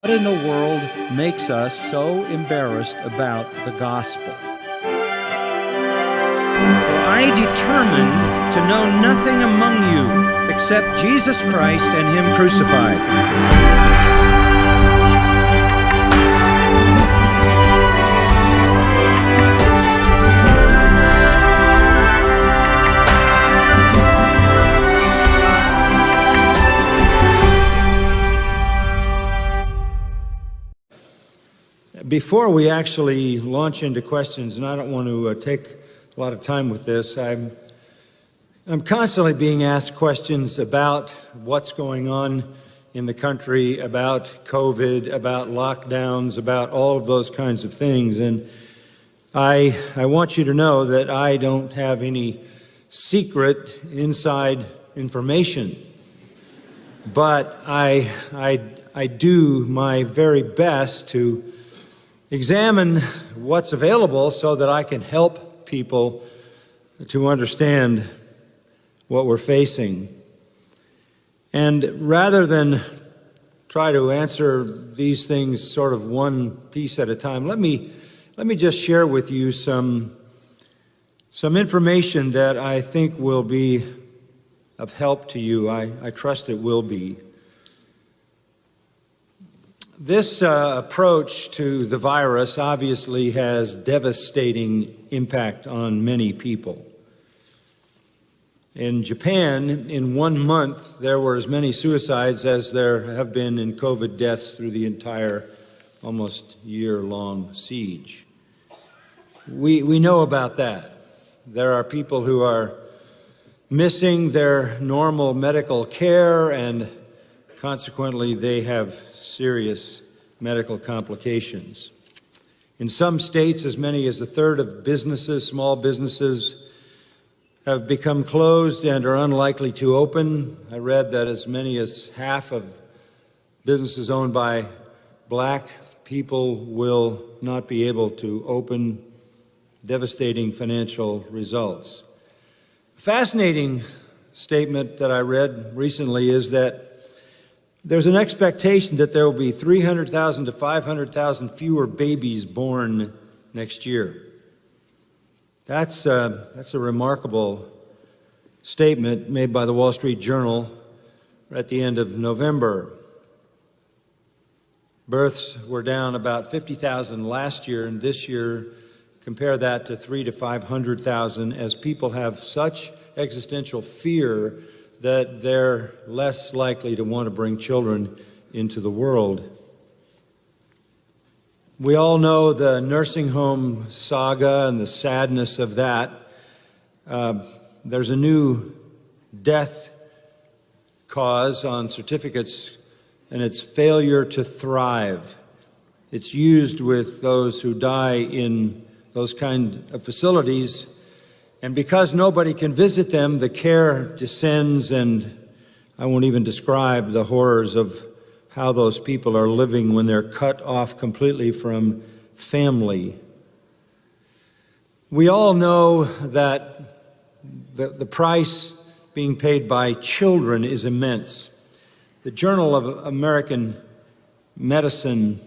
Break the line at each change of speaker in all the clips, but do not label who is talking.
What in the world makes us so embarrassed about the gospel? For I determined to know nothing among you except Jesus Christ and Him crucified. Before we actually launch into questions, and I don't want to take a lot of time with this, I'm constantly being asked questions about what's going on in the country, about COVID, about lockdowns, about all of those kinds of things. And I want you to know that I don't have any secret inside information, but I do my very best to examine what's available so that I can help people to understand what we're facing. And rather than try to answer these things sort of one piece at a time, let me just share with you some information that I think will be of help to you. I trust it will be. This approach to the virus obviously has devastating impact on many people. In Japan, in 1 month, there were as many suicides as there have been in COVID deaths through the entire almost year-long siege. We know about that. There are people who are missing their normal medical care, and consequently, they have serious medical complications. In some states, as many as a third of businesses, small businesses, have become closed and are unlikely to open. I read that as many as half of businesses owned by Black people will not be able to open, devastating financial results. A fascinating statement that I read recently is that there's an expectation that there will be 300,000 to 500,000 fewer babies born next year. That's a remarkable statement made by the Wall Street Journal at the end of November. Births were down about 50,000 last year, and this year, compare that to 300,000 to 500,000, as people have such existential fear that they're less likely to want to bring children into the world. We all know the nursing home saga and the sadness of that. There's a new death cause on certificates, and it's failure to thrive. It's used with those who die in those kind of facilities. And because nobody can visit them, the care descends, and I won't even describe the horrors of how those people are living when they're cut off completely from family. We all know that the price being paid by children is immense. The Journal of American Medicine,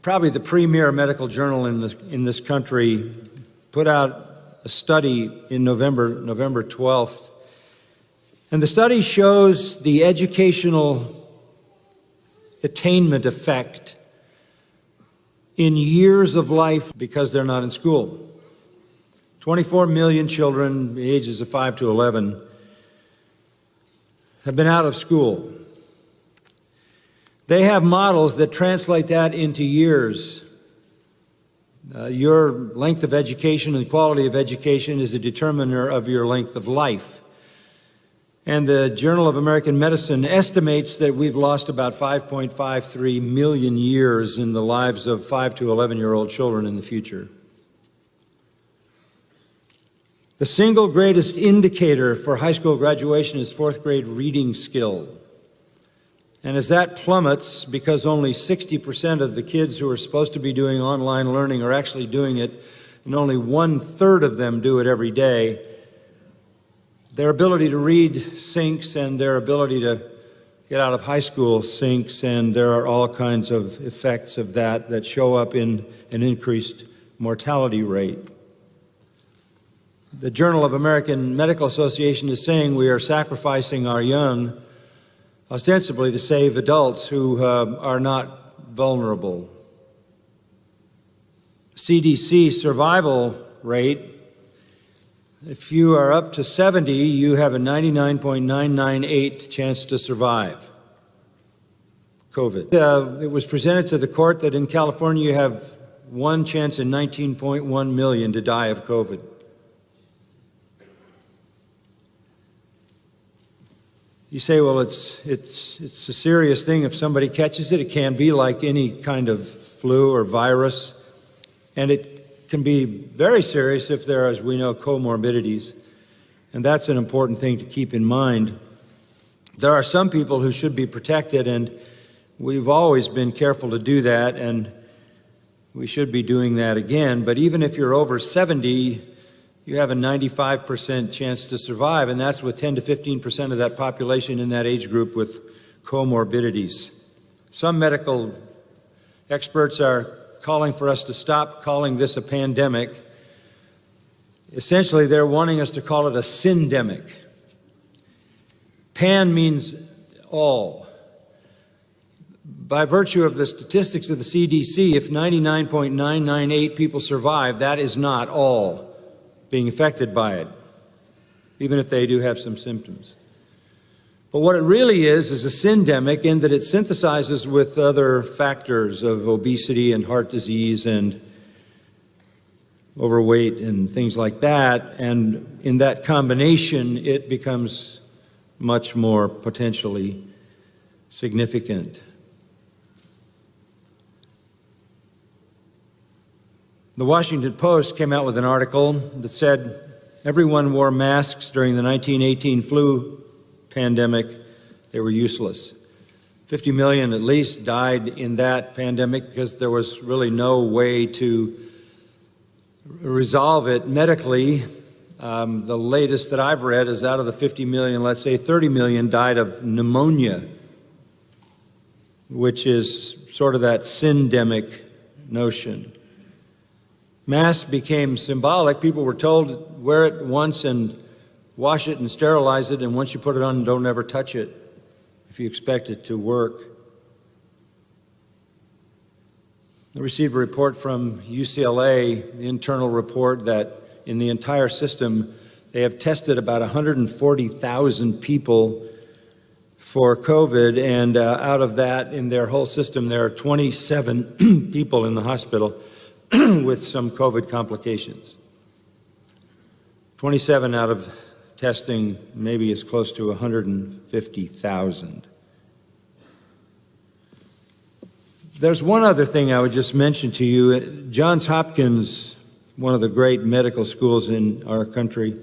probably the premier medical journal in this country, put out a study in November 12th, and the study shows the educational attainment effect in years of life because they're not in school. 24 million children, the ages of 5 to 11, have been out of school. They have models that translate that into years. Your length of education and quality of education is a determiner of your length of life. And the Journal of American Medicine estimates that we've lost about 5.53 million years in the lives of 5 to 11-year-old children in the future. The single greatest indicator for high school graduation is fourth grade reading skill. And as that plummets, because only 60% of the kids who are supposed to be doing online learning are actually doing it, and only 1/3 of them do it every day, their ability to read sinks, and their ability to get out of high school sinks, and there are all kinds of effects of that show up in an increased mortality rate. The Journal of American Medical Association is saying we are sacrificing our young, ostensibly to save adults who are not vulnerable. CDC survival rate, if you are up to 70, you have a 99.998 chance to survive COVID. It was presented to the court that in California you have one chance in 19.1 million to die of COVID. You say, well, it's a serious thing if somebody catches it. It can be like any kind of flu or virus, and it can be very serious if there are, as we know, comorbidities, and that's an important thing to keep in mind. There are some people who should be protected, and we've always been careful to do that, and we should be doing that again. But even if you're over 70, you have a 95% chance to survive, and that's with 10 to 15% of that population in that age group with comorbidities. Some medical experts are calling for us to stop calling this a pandemic. Essentially, they're wanting us to call it a syndemic. Pan means all. By virtue of the statistics of the CDC, if 99.998 people survive, that is not all being affected by it, even if they do have some symptoms. But what it really is a syndemic in that it synthesizes with other factors of obesity and heart disease and overweight and things like that, and in that combination, it becomes much more potentially significant. The Washington Post came out with an article that said everyone wore masks during the 1918 flu pandemic. They were useless. 50 million at least died in that pandemic because there was really no way to resolve it medically. The latest that I've read is out of the 50 million, let's say 30 million died of pneumonia, which is sort of that syndemic notion. Masks became symbolic. People were told, wear it once and wash it and sterilize it, and once you put it on, don't ever touch it if you expect it to work. I received a report from UCLA, the internal report, that in the entire system, they have tested about 140,000 people for COVID, and out of that, in their whole system, there are 27 people in the hospital with some COVID complications. 27 out of testing maybe is close to 150,000. There's one other thing I would just mention to you. Johns Hopkins, one of the great medical schools in our country,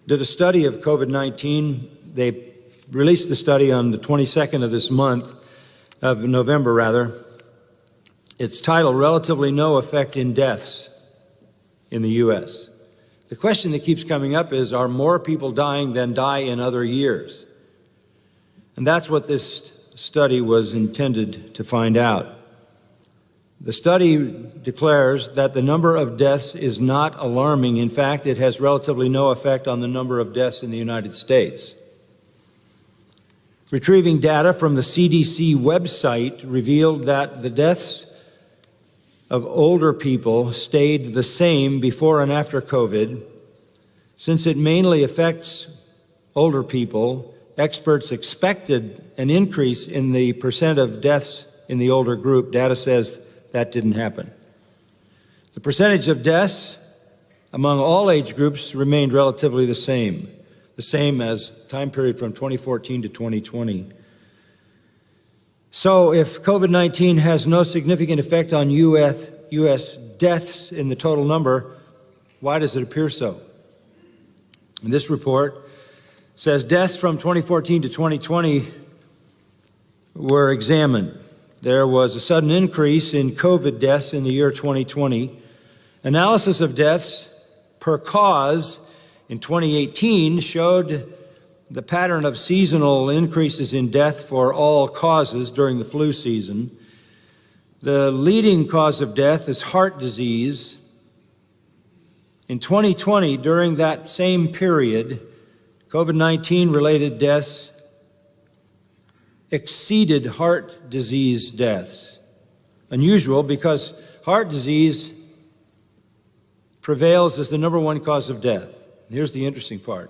did a study of COVID-19. They released the study on the 22nd of this month, of November rather. It's titled, Relatively No Effect in Deaths in the U.S. The question that keeps coming up is, are more people dying than die in other years? And that's what this study was intended to find out. The study declares that the number of deaths is not alarming. In fact, it has relatively no effect on the number of deaths in the United States. Retrieving data from the CDC website revealed that the deaths of older people stayed the same before and after COVID. Since it mainly affects older people, experts expected an increase in the percent of deaths in the older group. Data says that didn't happen. The percentage of deaths among all age groups remained relatively the same as time period from 2014 to 2020. So if COVID-19 has no significant effect on U.S. deaths in the total number, why does it appear so? And this report says deaths from 2014 to 2020 were examined. There was a sudden increase in COVID deaths in the year 2020. Analysis of deaths per cause in 2018 showed the pattern of seasonal increases in death for all causes during the flu season. The leading cause of death is heart disease. In 2020, during that same period, COVID-19 related deaths exceeded heart disease deaths. Unusual because heart disease prevails as the number one cause of death. And here's the interesting part.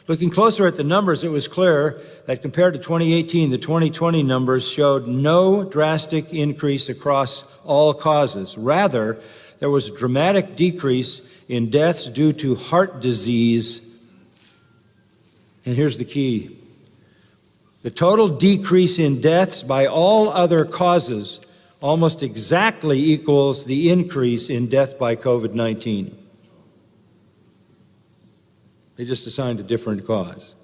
Looking closer at the numbers, it was clear that compared to 2018, the 2020 numbers showed no drastic increase across all causes. Rather, there was a dramatic decrease in deaths due to heart disease. And here's the key. The total decrease in deaths by all other causes almost exactly equals the increase in death by COVID-19. They just assigned a different cause.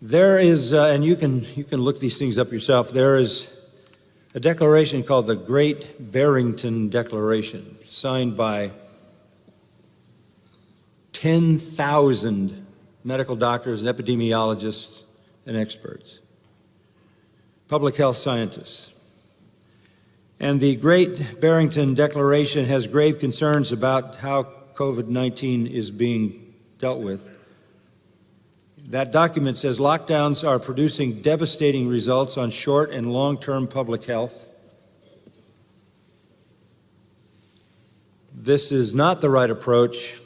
There is, and you can look these things up yourself, there is a declaration called the Great Barrington Declaration, signed by 10,000 medical doctors and epidemiologists and experts, public health scientists. And the Great Barrington Declaration has grave concerns about how COVID-19 is being dealt with. That document says lockdowns are producing devastating results on short and long-term public health. This is not the right approach,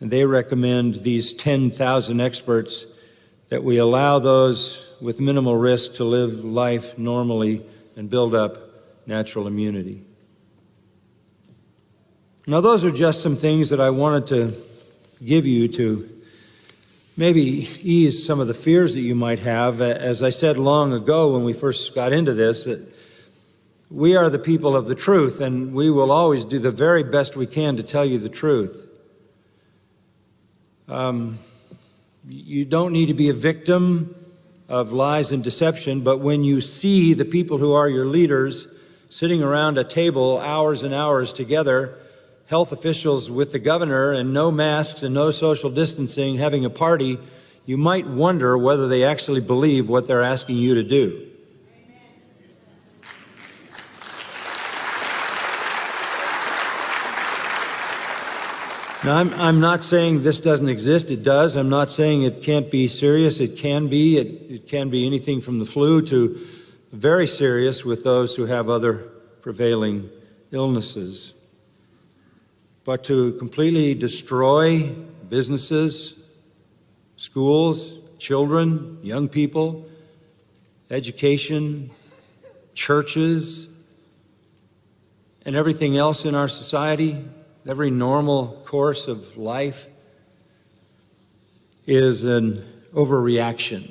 and they recommend, these 10,000 experts, that we allow those with minimal risk to live life normally and build up natural immunity. Now, those are just some things that I wanted to give you to maybe ease some of the fears that you might have. As I said long ago when we first got into this, that we are the people of the truth, and we will always do the very best we can to tell you the truth. You don't need to be a victim of lies and deception, but when you see the people who are your leaders sitting around a table hours and hours together, health officials with the governor and no masks and no social distancing, having a party, you might wonder whether they actually believe what they're asking you to do. Now, I'm not saying this doesn't exist. It does. I'm not saying it can't be serious. It can be. It can be anything from the flu to very serious with those who have other prevailing illnesses. But to completely destroy businesses, schools, children, young people, education, churches, and everything else in our society, every normal course of life, is an overreaction.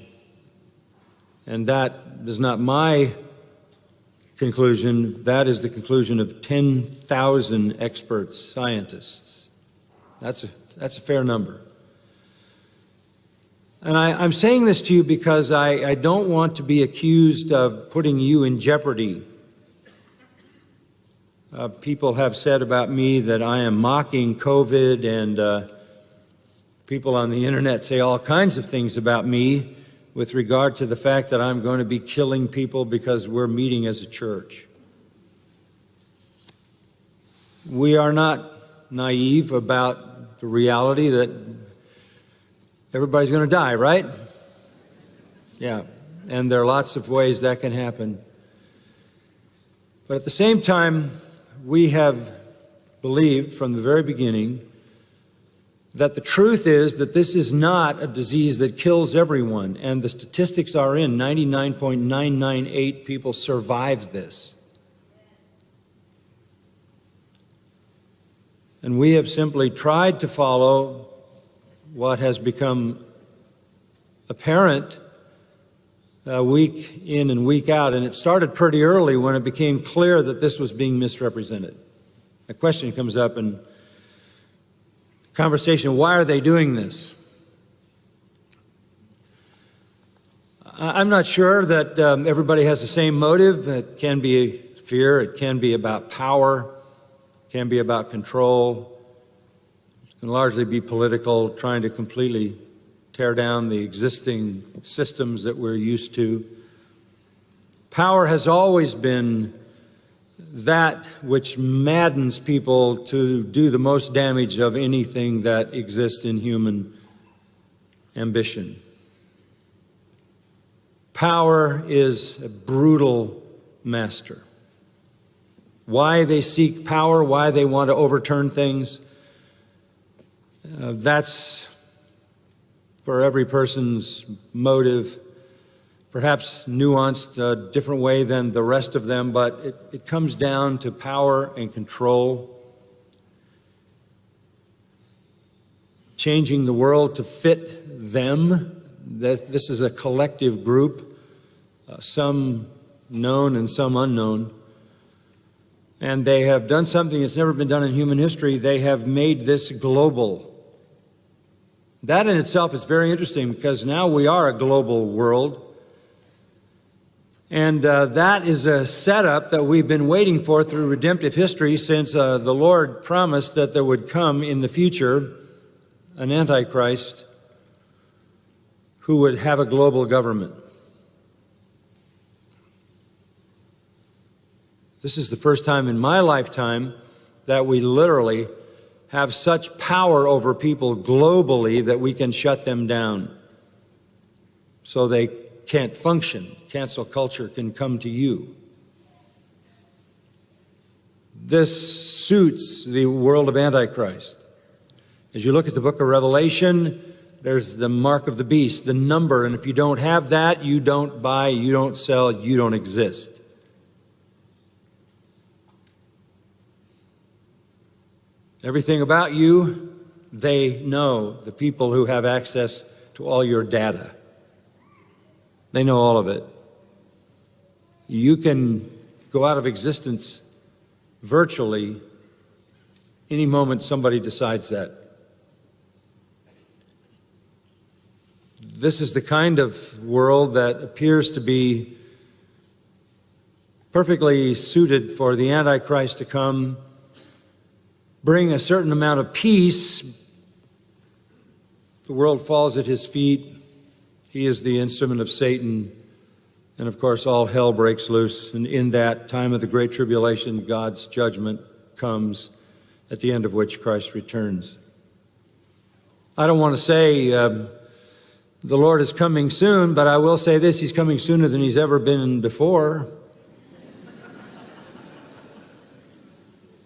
And that is not my conclusion. That is the conclusion of 10,000 experts, scientists. That's a fair number. And I'm saying this to you because I don't want to be accused of putting you in jeopardy. People have said about me that I am mocking COVID, and people on the internet say all kinds of things about me with regard to the fact that I'm going to be killing people because we're meeting as a church. We are not naive about the reality that everybody's going to die, right? Yeah, and there are lots of ways that can happen. But at the same time, we have believed from the very beginning that the truth is that this is not a disease that kills everyone, and the statistics are in. 99.998 people survive this. And we have simply tried to follow what has become apparent week in and week out, and it started pretty early when it became clear that this was being misrepresented. The question comes up in conversation, why are they doing this? I'm not sure that everybody has the same motive. It can be fear, it can be about power, it can be about control. It can largely be political, trying to completely tear down the existing systems that we're used to. Power has always been that which maddens people to do the most damage of anything that exists in human ambition. Power is a brutal master. Why they seek power, why they want to overturn things, that's for every person's motive, perhaps nuanced a different way than the rest of them, but it comes down to power and control. Changing the world to fit them. This is a collective group, some known and some unknown. And they have done something that's never been done in human history. They have made this global. That in itself is very interesting because now we are a global world. And that is a setup that we've been waiting for through redemptive history since the Lord promised that there would come in the future an Antichrist who would have a global government. This is the first time in my lifetime that we literally have such power over people globally that we can shut them down so they can't function. Cancel culture can come to you. This suits the world of Antichrist. As you look at the book of Revelation, there's the mark of the beast, the number, and if you don't have that, you don't buy, you don't sell, you don't exist. Everything about you, they know, the people who have access to all your data. They know all of it. You can go out of existence virtually any moment somebody decides that. This is the kind of world that appears to be perfectly suited for the Antichrist to come, bring a certain amount of peace. The world falls at his feet. He is the instrument of Satan. And of course, all hell breaks loose. And in that time of the Great Tribulation, God's judgment comes, at the end of which Christ returns. I don't want to say the Lord is coming soon, but I will say this, he's coming sooner than he's ever been before.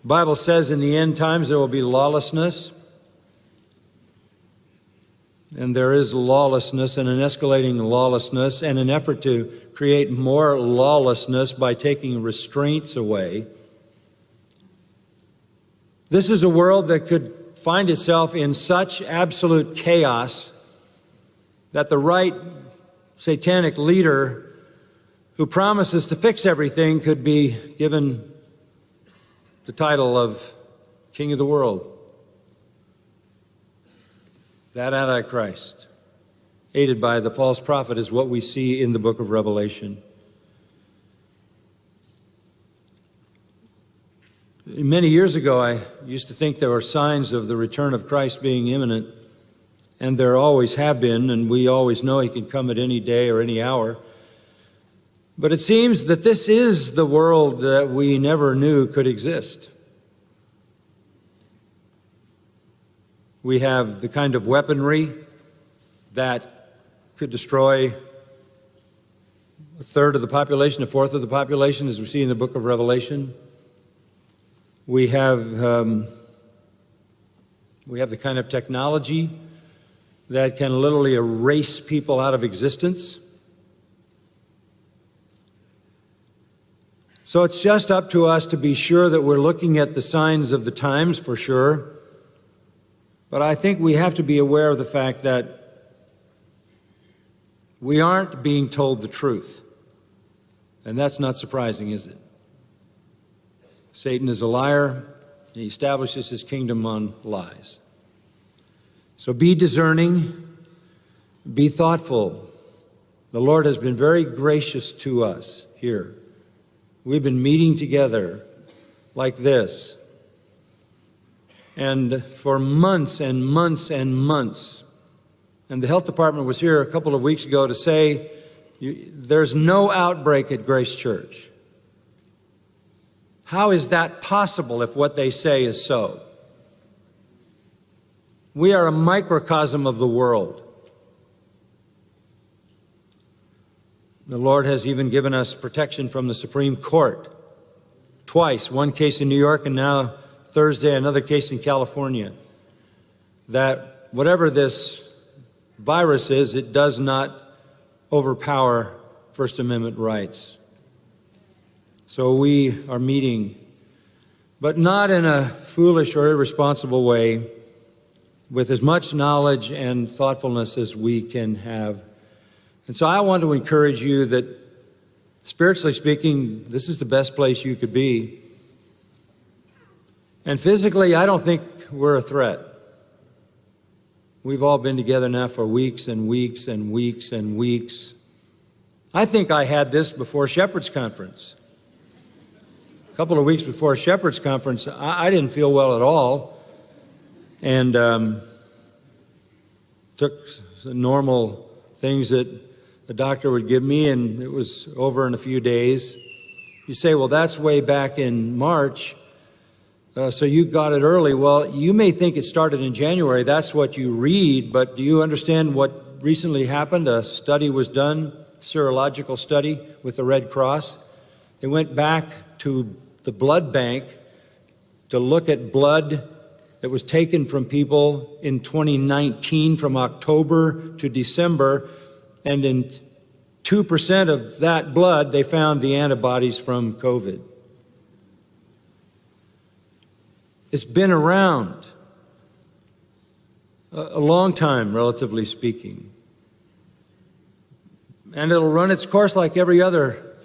The Bible says in the end times there will be lawlessness. And there is lawlessness and an escalating lawlessness and an effort to create more lawlessness by taking restraints away. This is a world that could find itself in such absolute chaos that the right satanic leader who promises to fix everything could be given the title of King of the World. That Antichrist, aided by the false prophet, is what we see in the book of Revelation. Many years ago, I used to think there were signs of the return of Christ being imminent, and there always have been, and we always know he can come at any day or any hour. But it seems that this is the world that we never knew could exist. We have the kind of weaponry that could destroy a third of the population, a fourth of the population, as we see in the book of Revelation. We have the kind of technology that can literally erase people out of existence. So it's just up to us to be sure that we're looking at the signs of the times, for sure. But I think we have to be aware of the fact that we aren't being told the truth. And that's not surprising, is it? Satan is a liar, and he establishes his kingdom on lies. So be discerning, be thoughtful. The Lord has been very gracious to us here. We've been meeting together like this and for months and months and months. And the health department was here a couple of weeks ago to say, there's no outbreak at Grace Church. How is that possible if what they say is so? We are a microcosm of the world. The Lord has even given us protection from the Supreme Court. Twice, one case in New York and now Thursday, another case in California. That whatever this virus is, it does not overpower First Amendment rights. So we are meeting, but not in a foolish or irresponsible way, with as much knowledge and thoughtfulness as we can have. And so I want to encourage you that, spiritually speaking, this is the best place you could be. And physically, I don't think we're a threat. We've all been together now for weeks and weeks and weeks and weeks. I think I had this before Shepherd's Conference. A couple of weeks before Shepherd's Conference, I didn't feel well at all. And took some normal things that the doctor would give me, and it was over in a few days. You say, well, that's way back in March, so you got it early. Well, you may think it started in January. That's what you read, but do you understand what recently happened? A study was done, serological study with the Red Cross. They went back to the blood bank to look at blood that was taken from people in 2019 from October to December, and in 2% of that blood, they found the antibodies from COVID. It's been around a long time, relatively speaking. And it'll run its course like every other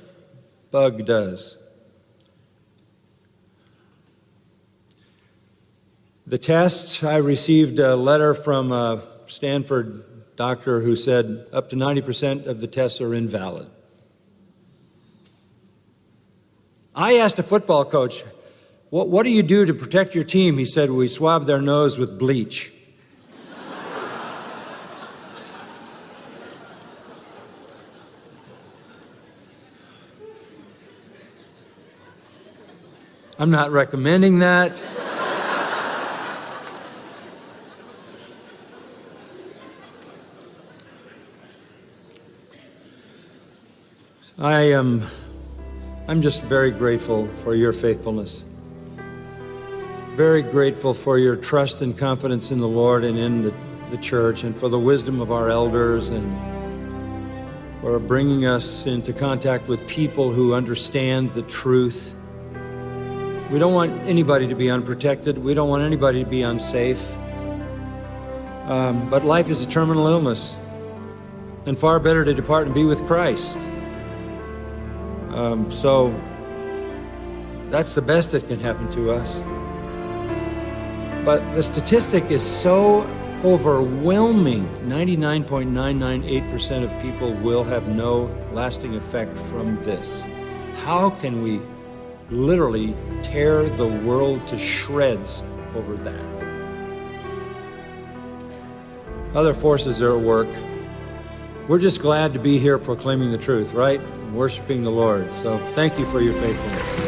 bug does. The tests, I received a letter from a Stanford doctor who said up to 90% of the tests are invalid. I asked a football coach, what do you do to protect your team? He said, we swab their nose with bleach. I'm not recommending that. I'm just very grateful for your faithfulness. Very grateful for your trust and confidence in the Lord and in the church, and for the wisdom of our elders, and for bringing us into contact with people who understand the truth. We don't want anybody to be unprotected. We don't want anybody to be unsafe. But life is a terminal illness, and far better to depart and be with Christ. So that's the best that can happen to us. But the statistic is so overwhelming. 99.998% of people will have no lasting effect from this. How can we literally tear the world to shreds over that? Other forces are at work. We're just glad to be here proclaiming the truth, right? Worshiping the Lord. So thank you for your faithfulness.